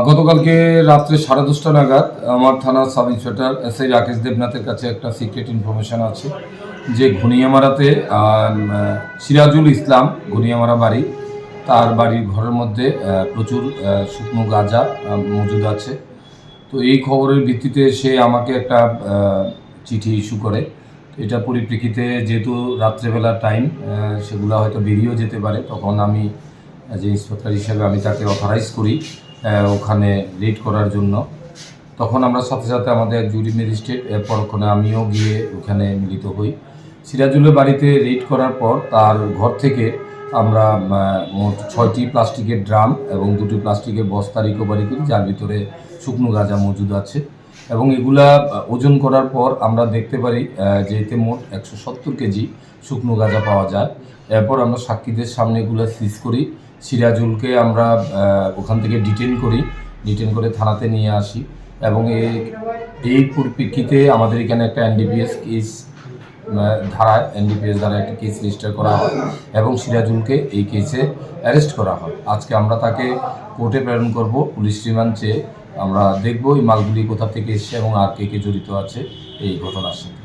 গতকালকে রাত্রে 10:30 নাগাদ আমার থানার সাব ইন্সপেক্টর এসআই রাকেশ দেবনাথের কাছে একটা সিক্রেট ইনফরমেশন আছে যে ঘুনিয়ামারাতে সিরাজুল ইসলাম ঘুনিয়ামারা বাড়ি, তার বাড়ির ঘরের মধ্যে প্রচুর শুকনো গাঁজা মজুদ আছে। তো এই খবরের ভিত্তিতে সে আমাকে একটা চিঠি ইস্যু করে। এটার পরিপ্রেক্ষিতে যেহেতু রাত্রেবেলা টাইম, সেগুলো হয়তো বেরিয়েও যেতে পারে, তখন আমি যে ইন্সপেক্টর হিসেবে আমি তাকে অথরাইজ করি ওখানে রেড করার জন্য। তখন আমরা সাথে সাথে আমাদের জুরি ম্যাজিস্ট্রেট, পরক্ষণে আমিও গিয়ে ওখানে মিলিত হই। সিরাজুলের বাড়িতে রেড করার পর তার ঘর থেকে আমরা মোট 6টি প্লাস্টিকের ড্রাম এবং 2টি প্লাস্টিকের বস্তা রিকভারি করি, যার ভিতরে শুকনো গাঁজা মজুদ আছে। এবং এগুলা ওজন করার পর আমরা দেখতে পারি যে এতে মোট 170 কেজি শুকনো গাঁজা পাওয়া যায়। এরপর আমরা সাক্ষীদের সামনে এগুলো সিজ করি। সিরাজুলকে আমরা ওখান থেকে ডিটেন করে থানাতে নিয়ে আসি এবং এই পরিপ্রেক্ষিতে আমাদের এখানে একটা এনডিপিএস ধারায় একটা কেস রেজিস্টার করা হয় এবং সিরাজুলকে এই কেসে অ্যারেস্ট করা হয়। আজকে আমরা তাকে কোর্টে প্রেরণ করব পুলিশ রিমান্ড চেয়ে। আমরা দেখব এই মালগুলি কোথা থেকে এসছে এবং আর কে কে জড়িত আছে এই ঘটনার সাথে।